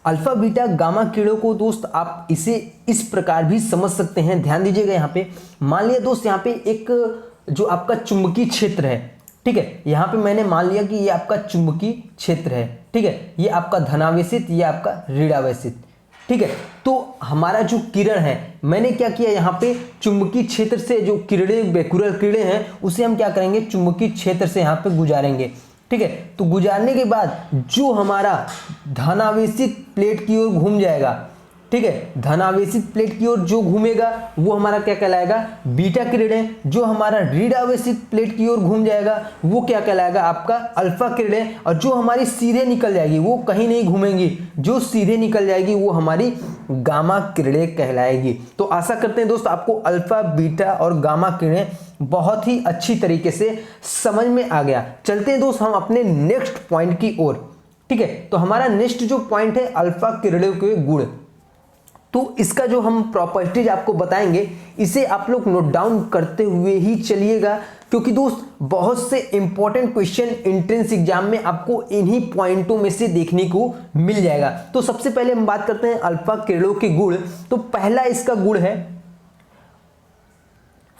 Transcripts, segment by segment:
Alpha beta gamma किरणों को दोस्त आप इसे इस प्रकार भी समझ सकते हैं। ध्यान दीजिएगा, यहाँ पे मान लिया दोस्त, यहाँ पे एक जो आपका चुंबकीय क्षेत्र है, ठीक है, यहाँ पे मैंने मान लिया कि ये आपका चुंबकीय क्षेत्र है, ठीक है, ये आपका धनावेशित, ये आपका ऋणावेशित, ठीक है। तो हमारा जो किरण है, मैंने क्या किया, यहाँ पे चुंबकीय क्षेत्र से जो किरणें, बैकुलर किरणें हैं, उसे हम क्या करेंगे, चुंबकीय क्षेत्र से यहाँ पे गुजारेंगे, ठीक है। तो गुजारने के बाद जो हमारा धनावेशित प्लेट की ओर घूम जाएगा, ठीक है, धनावेशित प्लेट की ओर जो घूमेगा वो हमारा क्या कहलाएगा, बीटा किरणें। जो हमारा ऋणावेशित प्लेट की ओर घूम जाएगा वो क्या कहलाएगा, आपका अल्फा किरणें। और जो हमारी सीधे निकल जाएगी वो कहीं नहीं घूमेंगी, जो सीधे निकल जाएगी वो हमारी गामा किरणें कहलाएगी। तो आशा करते हैं दोस्त आपको अल्फा, बीटा और गामा किरणें बहुत ही अच्छी तरीके से समझ में आ गया। चलते हैं दोस्त हम अपने नेक्स्ट पॉइंट की ओर, ठीक है। तो हमारा नेक्स्ट जो पॉइंट है अल्फा किरणों के गुण। तो इसका जो हम प्रॉपर्टीज आपको बताएंगे, इसे आप लोग नोट डाउन करते हुए ही चलिएगा, क्योंकि दोस्त बहुत से इंपॉर्टेंट क्वेश्चन एंट्रेंस एग्जाम में आपको इन्हीं पॉइंटों में से देखने को मिल जाएगा। तो सबसे पहले हम बात करते हैं अल्फा किरणों के गुण। तो पहला इसका गुण है,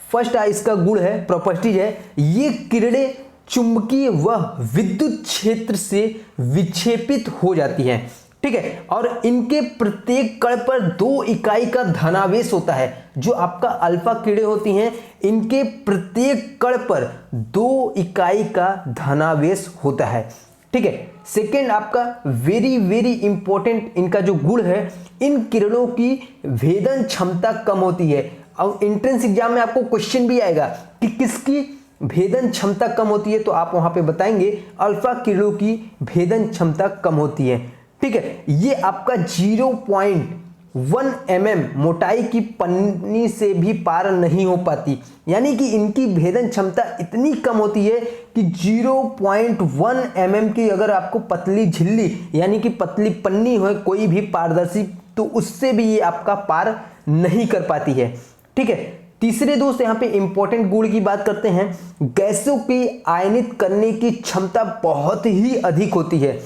फर्स्ट इसका गुण है, प्रॉपर्टीज है, ये किरणें चुंबकीय व विद्युत क्षेत्र से विक्षेपित हो जाती हैं, ठीक है। और इनके प्रत्येक कण पर 2 इकाई का धनावेश होता है। जो आपका अल्फा किरणें होती हैं, इनके प्रत्येक कण पर 2 इकाई का धनावेश होता है, ठीक है। सेकेंड आपका वेरी वेरी इंपॉर्टेंट इनका जो गुण है, इन किरणों की भेदन क्षमता कम होती है। अब एंट्रेंस एग्जाम में आपको क्वेश्चन भी आएगा कि किसकी भेदन क्षमता कम होती है, तो आप वहां पे बताएंगे अल्फा किरणों की भेदन क्षमता कम होती है, ठीक है। ये आपका 0.1 mm मोटाई की पन्नी से भी पार नहीं हो पाती, यानी कि इनकी भेदन क्षमता इतनी कम होती है कि 0.1 mm की अगर आपको पतली झिल्ली यानी कि पतली पन्नी हो कोई भी पारदर्शी, तो उससे भी ये आपका पार नहीं कर पाती है, ठीक है। तीसरे दोस्त यहाँ पे इंपॉर्टेंट गुण की बात करते हैं, गैसों की आयनित करने की क्षमता बहुत ही अधिक होती है।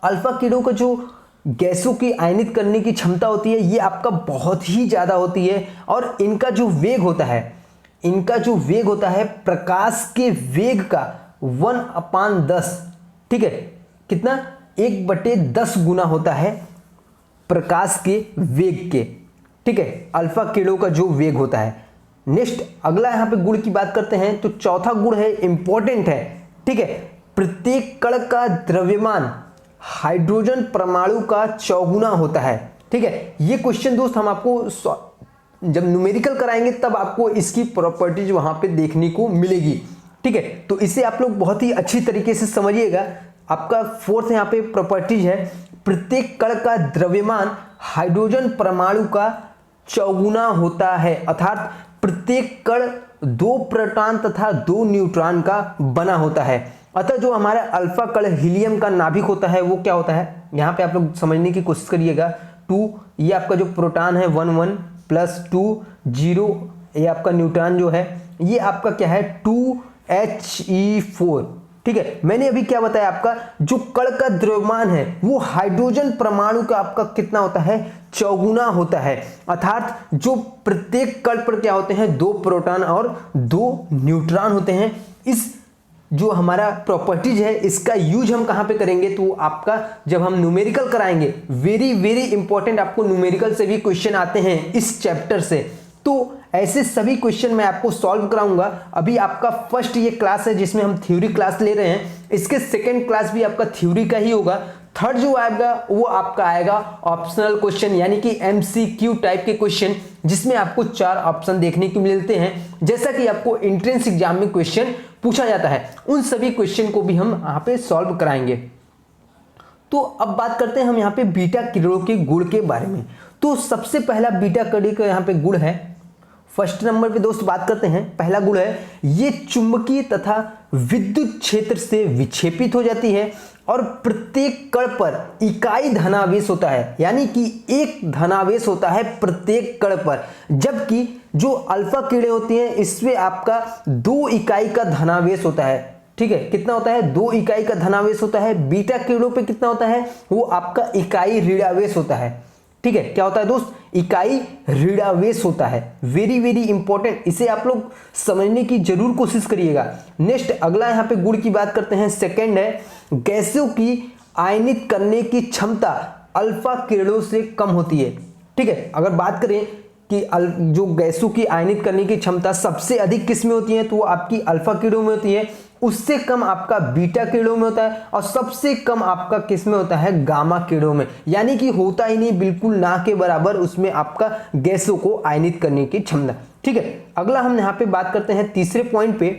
अल्फा किरणों का जो गैसों की आयनित करने की क्षमता होती है, ये आपका बहुत ही ज्यादा होती है। और इनका जो वेग होता है, इनका जो वेग होता है प्रकाश के वेग का 1/10, ठीक है, कितना, 1/10 गुना होता है प्रकाश के वेग के, ठीक है, अल्फा किरणों का जो वेग होता है। नेक्स्ट अगला यहां पे गुण की बात करते हैं। तो चौथा गुण है, इंपॉर्टेंट है, ठीक है, प्रत्येक कण का द्रव्यमान हाइड्रोजन परमाणु का 4 गुना होता है, ठीक है। ये क्वेश्चन दोस्त हम आपको जब न्यूमेरिकल कराएंगे तब आपको इसकी प्रॉपर्टीज वहां पे देखने को मिलेगी, ठीक है। तो इसे आप लोग बहुत ही अच्छी तरीके से समझिएगा। आपका फोर्थ यहाँ पे प्रॉपर्टीज है, प्रत्येक कण का द्रव्यमान हाइड्रोजन परमाणु का 4 गुना होता है, अर्थात प्रत्येक कण 2 प्रोटॉन तथा 2 न्यूट्रॉन का बना होता है। अतः जो हमारा अल्फा कण हीलियम का नाभिक होता है वो क्या होता है, यहाँ पे आप लोग समझने की कोशिश करिएगा। 2 ये आपका जो प्रोटॉन है 1 1 प्लस 2 0, ये आपका न्यूट्रॉन जो है ये आपका क्या है 2He4, ठीक है। मैंने अभी क्या बताया, आपका जो कण का द्रव्यमान है वो हाइड्रोजन परमाणु का आपका कितना होता है, 4 गुना होता है, अर्थात जो प्रत्येक कण पर क्या होते हैं, 2 प्रोटॉन और 2 न्यूट्रॉन होते हैं। इस जो हमारा प्रॉपर्टीज है इसका यूज हम कहां पे करेंगे, तो आपका जब हम न्यूमेरिकल कराएंगे, वेरी वेरी इंपॉर्टेंट, आपको न्यूमेरिकल से भी क्वेश्चन आते हैं इस चैप्टर से। तो ऐसे सभी क्वेश्चन मैं आपको सॉल्व कराऊंगा। अभी आपका फर्स्ट ये क्लास है जिसमें हम थ्योरी क्लास ले रहे हैं, इसके सेकंड क्लास भी आपका थ्योरी का ही होगा। थर्ड जो आएगा वो आपका आएगा ऑप्शनल क्वेश्चन, यानी कि MCQ टाइप के क्वेश्चन, जिसमें आपको 4 ऑप्शन देखने को मिलते हैं, जैसा कि आपको एंट्रेंस एग्जाम में क्वेश्चन पूछा जाता है। उन सभी क्वेश्चन को भी हम यहाँ पे सॉल्व कराएंगे। तो अब बात करते हैं हम यहाँ पे बीटा किरणों के गुण के बारे में। तो सबसे पहला बीटा किरण का यहाँ पे गुण है, फर्स्ट नंबर पे दोस्त बात करते हैं, पहला गुण है ये चुंबकीय तथा विद्युत क्षेत्र से विक्षेपित हो जाती है और प्रत्येक कण पर इकाई धनावेश होता है, यानी कि एक धनावेश होता है प्रत्येक कण पर, जबकि जो अल्फा किरणें होती हैं इसमें आपका 2 इकाई का धनावेश होता है, ठीक है, कितना होता है 2 इकाई का धनावेश होता है। बीटा किरणों पे कितना होता है, वो आपका इकाई ऋणावेश होता है। ठीक है, क्या होता है दोस्त, इकाई ऋणावेश होता है। वेरी वेरी इंपॉर्टेंट, इसे आप लोग समझने की जरूर कोशिश करिएगा। नेक्स्ट अगला यहाँ पे गुण की बात करते हैं। सेकंड है गैसों की आयनित करने की क्षमता अल्फा किरणों से कम होती है। ठीक है, अगर बात करें कि जो गैसों की आयनित करने की क्षमता सबसे अधिक किस में होती है, तो वो आपकी अल्फा किरणों में होती है, उससे कम आपका बीटा किरणों में होता है, और सबसे कम आपका किस में होता है, गामा किरणों में। यानी कि होता ही नहीं, बिल्कुल ना के बराबर उसमें आपका गैसों को आयनित करने की क्षमता। ठीक है, अगला हम यहाँ पे बात करते हैं तीसरे पॉइंट पे।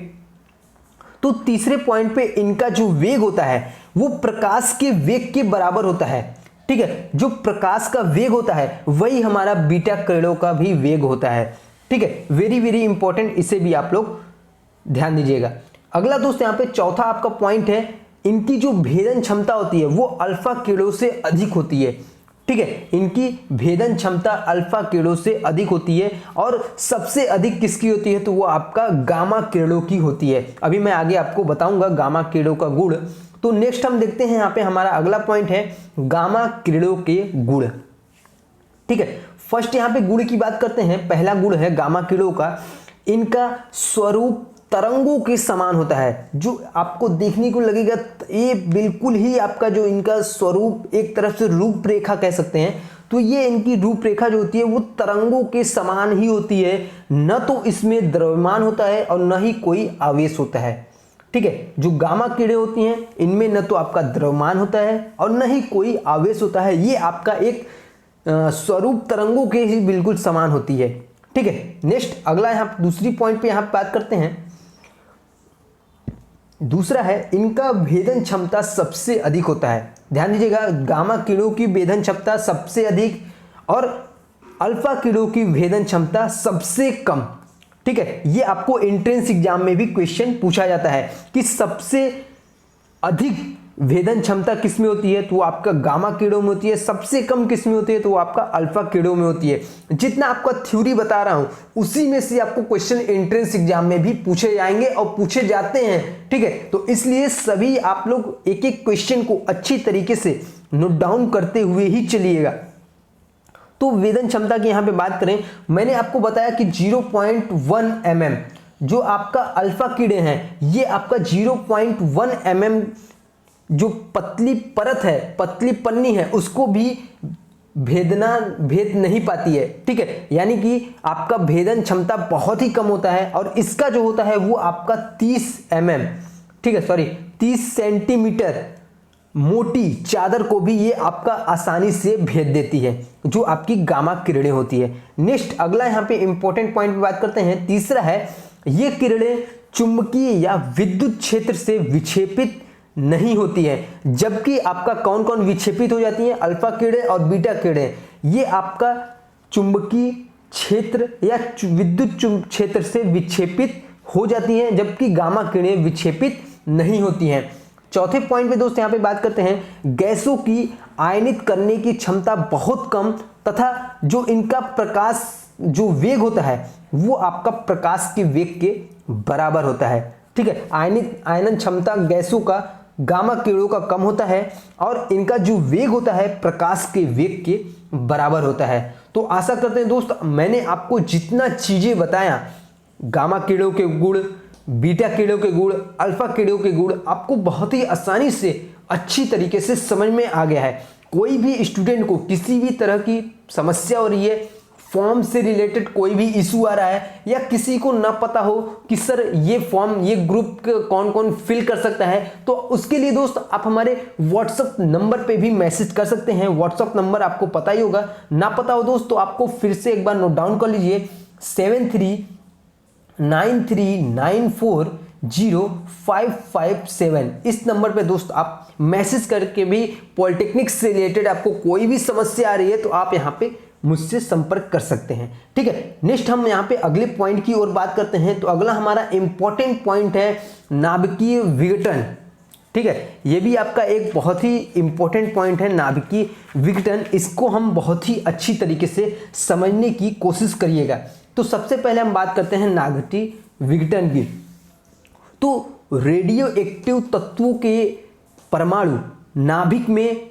तो तीसरे पॉइंट पे इनका जो वेग होता है वो प्रकाश के वेग के बराबर होता है। ठीक है, जो प्रकाश का वेग होता है वही हमारा बीटा किरणों का भी वेग होता है। ठीक है, वेरी वेरी इंपॉर्टेंट, इसे भी आप लोग ध्यान दीजिएगा। अगला दोस्त यहाँ पे चौथा आपका पॉइंट है, इनकी जो भेदन क्षमता होती है वो अल्फा किरणों से अधिक होती है। ठीक है, इनकी भेदन क्षमता अल्फा किरणों से अधिक होती है, और सबसे अधिक किसकी होती है, तो वो आपका गामा किरणों की होती है। अभी मैं आगे आपको बताऊंगा गामा किरणों का गुण। तो नेक्स्ट हम देखते हैं यहाँ पे हमारा अगला पॉइंट है गामा किरणों के गुण। ठीक है, फर्स्ट यहाँ पे गुण की बात करते हैं। पहला गुण है गामा किरणों का, इनका स्वरूप तरंगों के समान होता है। जो आपको देखने को लगेगा ये बिल्कुल ही आपका जो इनका स्वरूप, एक तरफ से रूपरेखा कह सकते हैं, तो ये इनकी रूपरेखा जो होती है वो तरंगों के समान ही होती है। न तो इसमें द्रव्यमान होता है और न ही कोई आवेश होता है। ठीक है, जो गामा किरणें होती हैं इनमें न तो आपका द्रव्यमान होता है और न ही कोई आवेश होता है। ये आपका एक स्वरूप तरंगों के ही बिल्कुल समान होती है। ठीक है, नेक्स्ट अगला यहाँ दूसरी पॉइंट पे यहाँ बात करते हैं। दूसरा है इनका भेदन क्षमता सबसे अधिक होता है। ध्यान दीजिएगा, गामा किरणों की भेदन क्षमता सबसे अधिक और अल्फा किरणों की भेदन क्षमता सबसे कम। ठीक है, ये आपको एंट्रेंस एग्जाम में भी क्वेश्चन पूछा जाता है कि सबसे अधिक भेदन क्षमता किस में होती है, तो वो आपका गामा किरणों में होती है। सबसे कम किस में होती है, तो वो आपका अल्फा किरणों में होती है। जितना आपका थ्योरी बता रहा हूं उसी में से आपको क्वेश्चन एंट्रेंस एग्जाम में भी पूछे जाएंगे और पूछे जाते हैं। ठीक है, तो इसलिए सभी आप लोग एक एक क्वेश्चन को अच्छी तरीके से नोट डाउन करते हुए ही चलिएगा। तो भेदन क्षमता की यहां पे बात करें, मैंने आपको बताया कि 0.1 mm जो आपका अल्फा किरणें हैं, ये आपका 0.1 mm जो पतली परत है, पतली पन्नी है, उसको भी भेद नहीं पाती है। ठीक है, यानी कि आपका भेदन क्षमता बहुत ही कम होता है, और इसका जो होता है वो आपका 30 mm, ठीक है सॉरी 30 सेंटीमीटर मोटी चादर को भी ये आपका आसानी से भेद देती है, जो आपकी गामा किरणें होती है। नेक्स्ट अगला यहाँ पे इंपॉर्टेंट पॉइंट पे बात करते हैं। तीसरा है ये किरणें चुंबकीय या विद्युत क्षेत्र से विक्षेपित नहीं होती है। जबकि आपका कौन कौन विक्षेपित हो जाती हैं, अल्फा किरणें और बीटा किरणें, ये आपका चुंबकीय क्षेत्र या विद्युत क्षेत्र से विक्षेपित हो जाती हैं, जबकि गामा किरणें विक्षेपित नहीं होती हैं। चौथे पॉइंट पे दोस्त यहाँ पे बात करते हैं, गैसों की आयनित करने की क्षमता बहुत कम तथा जो इनका प्रकाश जो वेग होता है वो आपका प्रकाश के वेग के बराबर होता है। ठीक है, आयनन क्षमता गैसों का गामा किरणों का कम होता है और इनका जो वेग होता है प्रकाश के वेग के बराबर होता है। तो आशा करते हैं दोस्त मैंने आपको जितना चीजें बताया, गामा किरणों के गुण, बीटा किरणों के गुण, अल्फा किरणों के गुण, आपको बहुत ही आसानी से अच्छी तरीके से समझ में आ गया है। कोई भी स्टूडेंट को किसी भी तरह की समस्या हो रही है, फॉर्म से रिलेटेड कोई भी इशू आ रहा है, या किसी को ना पता हो कि सर ये फॉर्म, ये ग्रुप कौन कौन फिल कर सकता है, तो उसके लिए दोस्त आप हमारे व्हाट्सएप नंबर पे भी मैसेज कर सकते हैं। व्हाट्सएप नंबर आपको पता ही होगा, ना पता हो दोस्त तो आपको फिर से एक बार नोट डाउन कर लीजिए, 7393940557। इस नंबर पे दोस्त आप मैसेज करके भी पॉलिटेक्निक से रिलेटेड आपको कोई भी समस्या आ रही है तो आप यहाँ पे मुझसे संपर्क कर सकते हैं। ठीक है, नेक्स्ट हम यहाँ पे अगले पॉइंट की ओर बात करते हैं। तो अगला हमारा इंपॉर्टेंट पॉइंट है नाभिकीय विघटन। ठीक है, ये भी आपका एक बहुत ही इंपॉर्टेंट पॉइंट है, नाभिकीय विघटन। इसको हम बहुत ही अच्छी तरीके से समझने की कोशिश करिएगा। तो सबसे पहले हम बात करते हैं नाभिकीय विघटन की। तो रेडियो एक्टिव तत्वों के परमाणु नाभिक में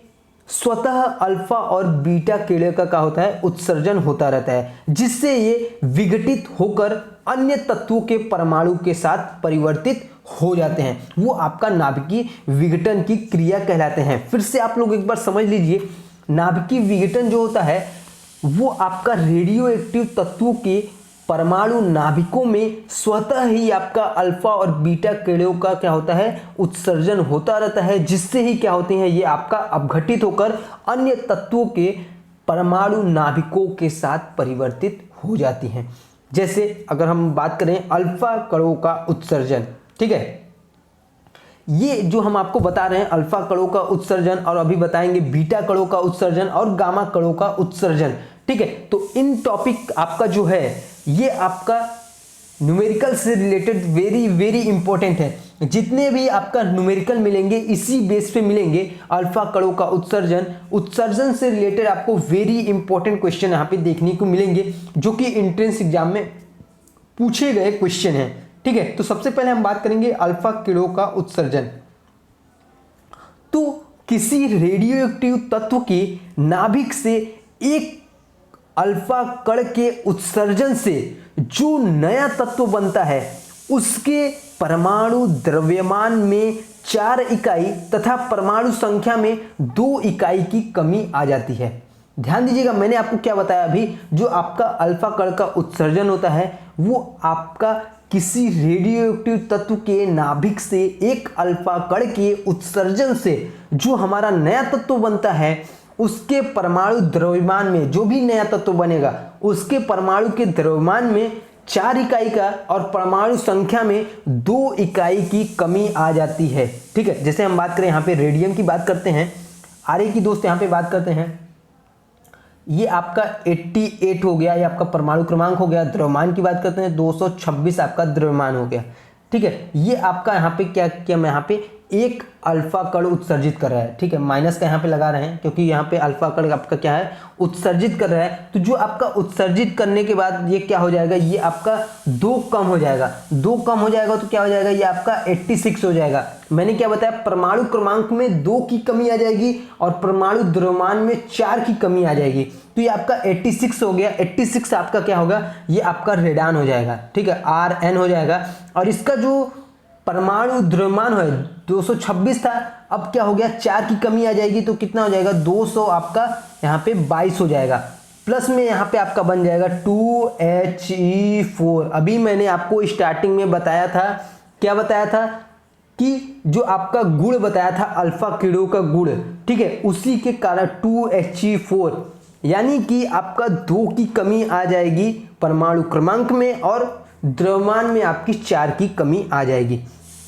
स्वतः अल्फा और बीटा किरणों का क्या होता है, उत्सर्जन होता रहता है, जिससे ये विघटित होकर अन्य तत्वों के परमाणु के साथ परिवर्तित हो जाते हैं। वो आपका नाभिकीय विघटन की क्रिया कहलाते हैं। फिर से आप लोग एक बार समझ लीजिए, नाभिकीय विघटन जो होता है वो आपका रेडियो एक्टिव तत्वों के परमाणु नाभिकों में स्वतः ही आपका अल्फा और बीटा किरणों का क्या होता है, उत्सर्जन होता रहता है, जिससे ही क्या होते हैं, ये आपका अपघटित होकर अन्य तत्वों के परमाणु नाभिकों के साथ परिवर्तित हो जाती हैं। जैसे अगर हम बात करें अल्फा कणों का उत्सर्जन, ठीक है, ये जो हम आपको बता रहे हैं अल्फा कणों का उत्सर्जन, और अभी बताएंगे बीटा कणों का उत्सर्जन और गामा कणों का उत्सर्जन, ठीक है। तो इन टॉपिक आपका जो है ये आपका न्यूमेरिकल से रिलेटेड वेरी वेरी इंपॉर्टेंट है। जितने भी आपका न्यूमेरिकल मिलेंगे इसी बेस पे मिलेंगे। अल्फा कणों का उत्सर्जन से रिलेटेड आपको वेरी इंपॉर्टेंट क्वेश्चन यहाँ पे देखने को मिलेंगे, जो कि एंट्रेंस एग्जाम में पूछे गए क्वेश्चन हैं, ठीक है। तो सबसे पहले हम बात करेंगे अल्फा किरणों का उत्सर्जन। तो किसी रेडियो एक्टिव तत्व के नाभिक से एक अल्फा कण के उत्सर्जन से जो नया तत्व बनता है उसके परमाणु द्रव्यमान में 4 इकाई तथा परमाणु संख्या में 2 इकाई की कमी आ जाती है। ध्यान दीजिएगा, मैंने आपको क्या बताया अभी, जो आपका अल्फा कण का उत्सर्जन होता है वो आपका किसी रेडियो एक्टिव तत्व के नाभिक से एक अल्फा कण के उत्सर्जन से जो हमारा नया तत्व बनता है उसके परमाणु द्रव्यमान में, जो भी नया तत्व बनेगा उसके परमाणु के द्रव्यमान में 4 इकाई का और परमाणु संख्या में 2 इकाई की कमी आ जाती है, ठीक है। जैसे हम बात करें यहाँ पे रेडियम की बात करते हैं, आर्य की दोस्त यहाँ पे बात करते हैं, ये आपका 88 हो गया, ये आपका परमाणु क्रमांक हो गया। द्रव्यमान की बात करते हैं 226 आपका द्रव्यमान हो गया, ठीक है। ये आपका यहाँ पे क्या किया, मैं यहाँ पे एक अल्फा कण उत्सर्जित कर रहा है, ठीक है, माइनस का यहाँ पे लगा रहे हैं क्योंकि यहाँ पे अल्फा कण आपका क्या है, उत्सर्जित कर रहा है। तो जो आपका उत्सर्जित करने के बाद ये क्या हो जाएगा, ये आपका 2 कम हो जाएगा, 2 कम हो जाएगा तो क्या हो जाएगा, ये आपका 86 हो जाएगा। मैंने क्या बताया, परमाणु क्रमांक में 2 की कमी आ जाएगी और परमाणु द्रव्यमान में 4 की कमी आ जाएगी, तो ये आपका 86 हो गया। 86 आपका क्या होगा, ये आपका रेडान हो जाएगा, ठीक है, Rn हो जाएगा। और इसका जो परमाणु द्रव्यमान है 226 था, अब क्या हो गया, 4 की कमी आ जाएगी तो कितना हो जाएगा, 200 आपका यहाँ पे 22 हो जाएगा। प्लस में यहाँ पे आपका बन जाएगा 2He4। अभी मैंने आपको स्टार्टिंग में बताया था, क्या बताया था, कि जो आपका गुण बताया था अल्फा किरणों का गुण, ठीक है, उसी के कारण 2He4, यानी कि आपका 2 की कमी आ जाएगी परमाणु क्रमांक में और द्रव्यमान में आपकी 4 की कमी आ जाएगी।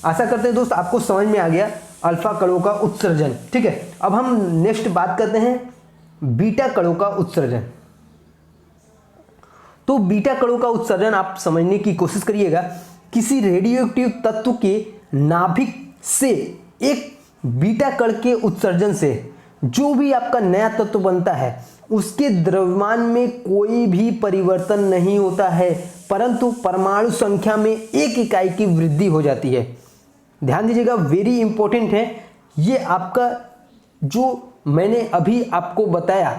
आशा करते हैं दोस्त आपको समझ में आ गया अल्फा कणों का उत्सर्जन, ठीक है। अब हम नेक्स्ट बात करते हैं बीटा कणों का उत्सर्जन। तो बीटा कणों का उत्सर्जन आप समझने की कोशिश करिएगा। किसी रेडियोएक्टिव तत्व के नाभिक से एक बीटा कण के उत्सर्जन से जो भी आपका नया तत्व बनता है उसके द्रव्यमान में कोई भी परिवर्तन नहीं होता है, परंतु परमाणु संख्या में 1 इकाई की वृद्धि हो जाती है। ध्यान दीजिएगा, वेरी इंपॉर्टेंट है ये आपका, जो मैंने अभी आपको बताया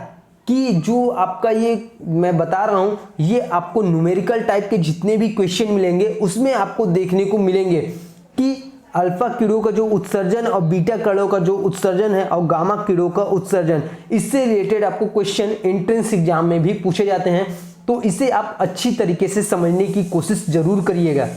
कि जो आपका ये मैं बता रहा हूं, ये आपको न्यूमेरिकल टाइप के जितने भी क्वेश्चन मिलेंगे उसमें आपको देखने को मिलेंगे कि अल्फा किरणों का जो उत्सर्जन और बीटा कणों का जो उत्सर्जन है और गामा किरणों का उत्सर्जन, इससे रिलेटेड आपको क्वेश्चन एंट्रेंस एग्जाम में भी पूछे जाते हैं। तो इसे आप अच्छी तरीके से समझने की कोशिश जरूर करिएगा।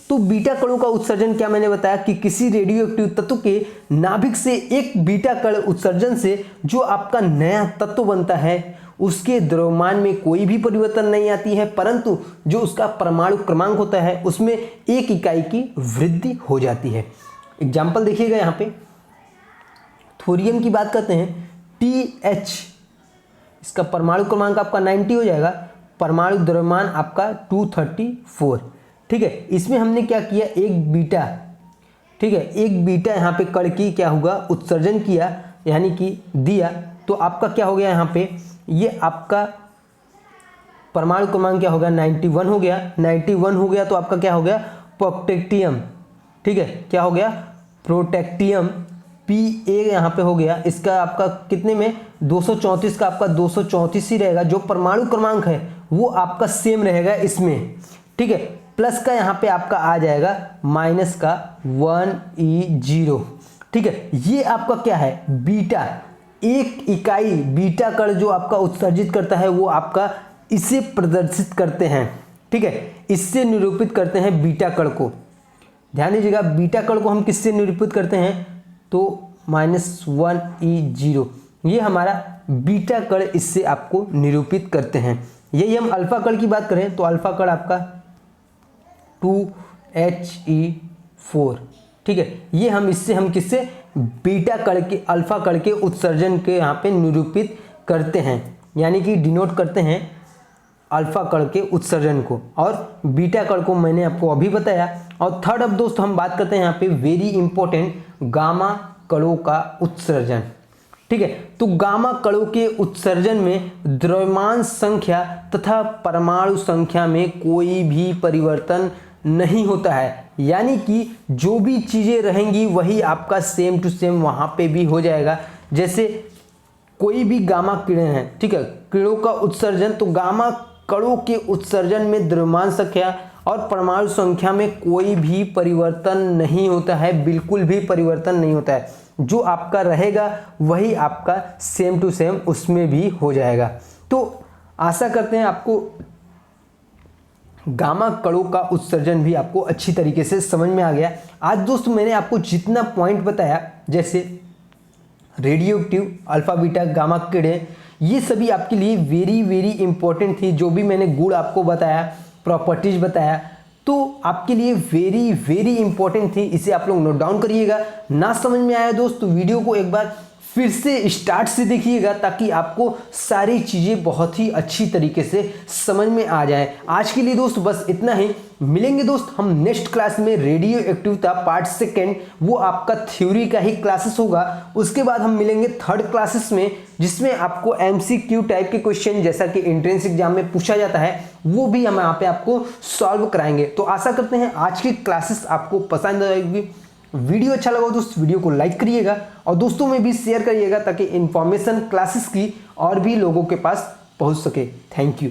तो बीटा कणों का उत्सर्जन क्या मैंने बताया कि किसी रेडियोएक्टिव तत्व के नाभिक से एक बीटा कण उत्सर्जन से जो आपका नया तत्व बनता है उसके द्रव्यमान में कोई भी परिवर्तन नहीं आती है, परंतु जो उसका परमाणु क्रमांक होता है उसमें 1 इकाई की वृद्धि हो जाती है। एग्जाम्पल देखिएगा, यहाँ पे थोरियम की बात करते हैं, TH, इसका परमाणु क्रमांक आपका 90 हो जाएगा, परमाणु द्रव्यमान आपका 234, ठीक है। इसमें हमने क्या किया, एक बीटा, ठीक है, एक बीटा यहाँ पे कण की क्या होगा, उत्सर्जन किया, यानी कि दिया, तो आपका क्या हो गया, यहाँ पे ये आपका परमाणु क्रमांक क्या हो गया, 91 हो गया। 91 हो गया तो आपका क्या हो गया, प्रोटेक्टियम, ठीक है, क्या हो गया, प्रोटेक्टियम Pa यहाँ पे हो गया, इसका आपका कितने में 234 का आपका 234 ही रहेगा, जो परमाणु क्रमांक है वो आपका सेम रहेगा इसमें, ठीक है। प्लस का यहाँ पे आपका आ जाएगा माइनस का 1E0, ठीक है। ये आपका क्या है, बीटा, एक इकाई बीटा कण जो आपका उत्सर्जित करता है वो आपका इसे प्रदर्शित करते हैं, ठीक है, इससे निरूपित करते हैं बीटा कण को। ध्यान दीजिएगा, बीटा कण को हम किससे निरूपित करते हैं, तो -1E0, ये हमारा बीटा कण इससे आपको निरूपित करते हैं। यही हम अल्फा कण की बात करें तो अल्फा कण आपका 2He4, ठीक है, ये हम किससे बीटा कण के, अल्फा कण के उत्सर्जन के यहाँ पे निरूपित करते हैं, यानी कि डिनोट करते हैं अल्फा कण के उत्सर्जन को, और बीटा कण को मैंने आपको अभी बताया। और थर्ड अब दोस्त हम बात करते हैं यहाँ पे वेरी इंपॉर्टेंट, गामा कणों का उत्सर्जन, ठीक है। तो गामा कणों के उत्सर्जन में द्रव्यमान संख्या तथा परमाणु संख्या में कोई भी परिवर्तन नहीं होता है, यानी कि जो भी चीजें रहेंगी वही आपका सेम टू सेम वहां पे भी हो जाएगा। जैसे कोई भी गामा किरण है, ठीक है, किरणों का उत्सर्जन, तो गामा कणों के उत्सर्जन में द्रव्यमान संख्या और परमाणु संख्या में कोई भी परिवर्तन नहीं होता है, बिल्कुल भी परिवर्तन नहीं होता है, जो आपका रहेगा वही आपका सेम टू सेम उसमें भी हो जाएगा। तो आशा करते हैं आपको गामा कणों का उत्सर्जन भी आपको अच्छी तरीके से समझ में आ गया। आज दोस्तों मैंने आपको जितना पॉइंट बताया, जैसे radio active, alpha beta, gamma किरणें, ये सभी आपके लिए वेरी वेरी इंपॉर्टेंट थी। जो भी मैंने गुण आपको बताया, प्रॉपर्टीज बताया, तो आपके लिए वेरी वेरी इंपॉर्टेंट थी, इसे आप लोग नोट डाउन करिएगा। ना समझ में आया दोस्त तो वीडियो को एक बार फिर से स्टार्ट से देखिएगा, ताकि आपको सारी चीज़ें बहुत ही अच्छी तरीके से समझ में आ जाए। आज के लिए दोस्त बस इतना ही, मिलेंगे दोस्त हम नेक्स्ट क्लास में। रेडियो एक्टिविटी पार्ट 2 वो आपका थ्योरी का ही क्लासेस होगा। उसके बाद हम मिलेंगे थर्ड क्लासेस में, जिसमें आपको MCQ टाइप के क्वेश्चन जैसा कि एंट्रेंस एग्जाम में पूछा जाता है वो भी हम यहाँ पे आपको सॉल्व कराएंगे। तो आशा करते हैं आज की क्लासेस आपको पसंद आएगी। वीडियो अच्छा लगा दोस्त वीडियो को लाइक करिएगा और दोस्तों में भी शेयर करिएगा, ताकि इंफॉर्मेशन क्लासेस की और भी लोगों के पास पहुंच सके। Thank you.